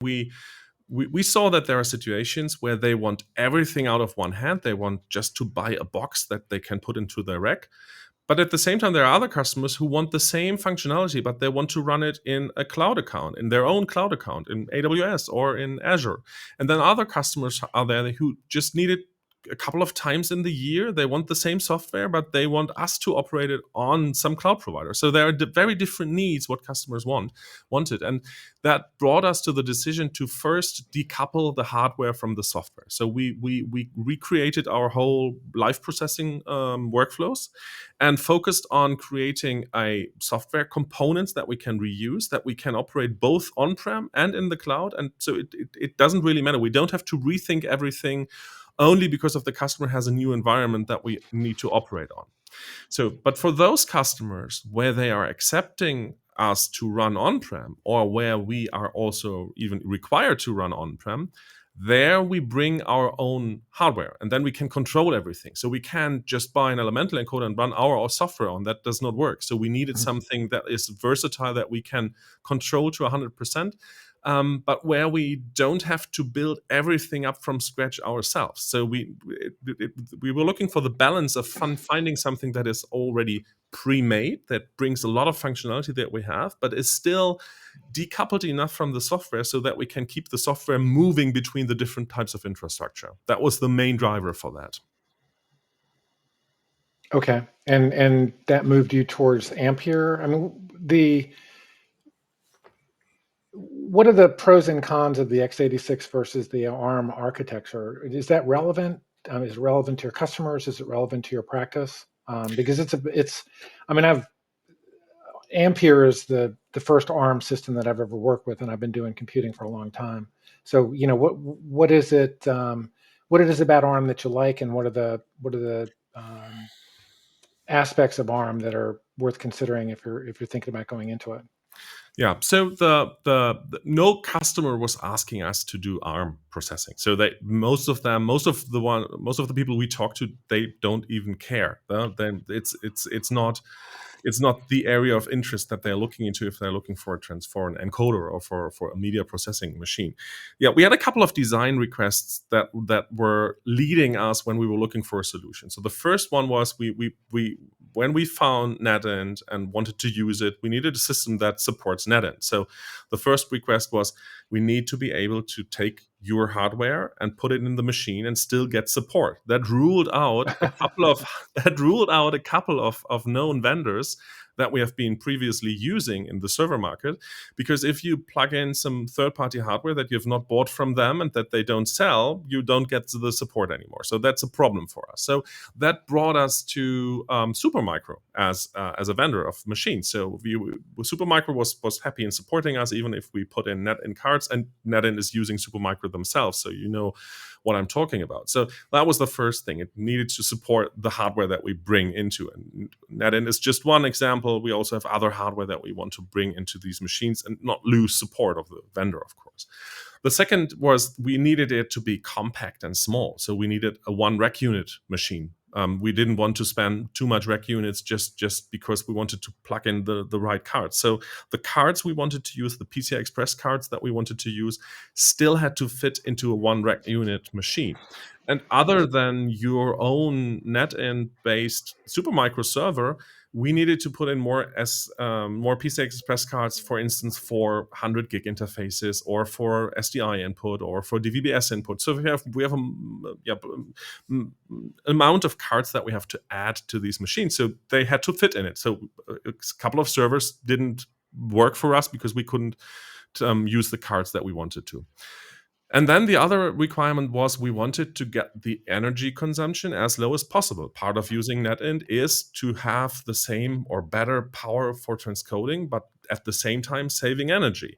we saw that there are situations where they want everything out of one hand. They want just to buy a box that they can put into their rack. But at the same time, there are other customers who want the same functionality, but they want to run it in a cloud account, in their own cloud account, in AWS or in Azure. And then other customers are there who just need it a couple of times in the year. They want the same software, but they want us to operate it on some cloud provider. So there are very different needs what customers wanted. And that brought us to the decision to first decouple the hardware from the software. So we recreated our whole live processing workflows and focused on creating a software components that we can reuse, that we can operate both on-prem and in the cloud. And so it doesn't really matter. We don't have to rethink everything only because of the customer has a new environment that we need to operate on. So, but for those customers where they are accepting us to run on-prem, or where we are also even required to run on-prem, there we bring our own hardware, and then we can control everything. So we can't just buy an elemental encoder and run our software on. That does not work. So we needed something that is versatile, that we can control to 100%. But where we don't have to build everything up from scratch ourselves. So we were looking for the balance of finding something that is already pre-made, that brings a lot of functionality that we have, but is still decoupled enough from the software so that we can keep the software moving between the different types of infrastructure. That was the main driver for that. Okay, and that moved you towards Ampere. I mean, what are the pros and cons of the x86 versus the ARM architecture? Is that relevant? Is it relevant to your customers? Is it relevant to your practice? Because Ampere is the first ARM system that I've ever worked with, and I've been doing computing for a long time. So, what is it? What it is about ARM that you like, and what are the aspects of ARM that are worth considering if you're thinking about going into it? Yeah. So the no customer was asking us to do ARM processing. So most of the people we talk to, they don't even care. Then it's not the area of interest that they're looking into if they're looking for an encoder or for a media processing machine. Yeah, we had a couple of design requests that were leading us when we were looking for a solution. So the first one was we when we found NetInt and wanted to use it, we needed a system that supports NetInt. So the first request was, we need to be able to take your hardware and put it in the machine and still get support. That ruled out a couple of known vendors that we have been previously using in the server market. Because if you plug in some third-party hardware that you've not bought from them and that they don't sell, you don't get the support anymore. So that's a problem for us. So that brought us to Supermicro as a vendor of machines. So Supermicro was happy in supporting us, even if we put in NetInt cards, and NetInt is using Supermicro themselves. So you know what I'm talking about. So that was the first thing. It needed to support the hardware that we bring into it. And NetInt is just one example. We also have other hardware that we want to bring into these machines and not lose support of the vendor, of course. The second was, we needed it to be compact and small. So we needed a one rack unit machine. We didn't want to spend too much rack units just because we wanted to plug in the right cards. So the cards we wanted to use, the PCI Express cards that we wanted to use, still had to fit into a one rack unit machine. And other than your own NetInt-based Supermicro server, we needed to put in more PCI Express cards, for instance, for 100 gig interfaces, or for SDI input, or for DVB-S input. So we have amount of cards that we have to add to these machines. So they had to fit in it. So a couple of servers didn't work for us because we couldn't use the cards that we wanted to. And then the other requirement was, we wanted to get the energy consumption as low as possible. Part of using NetInt is to have the same or better power for transcoding, but at the same time saving energy.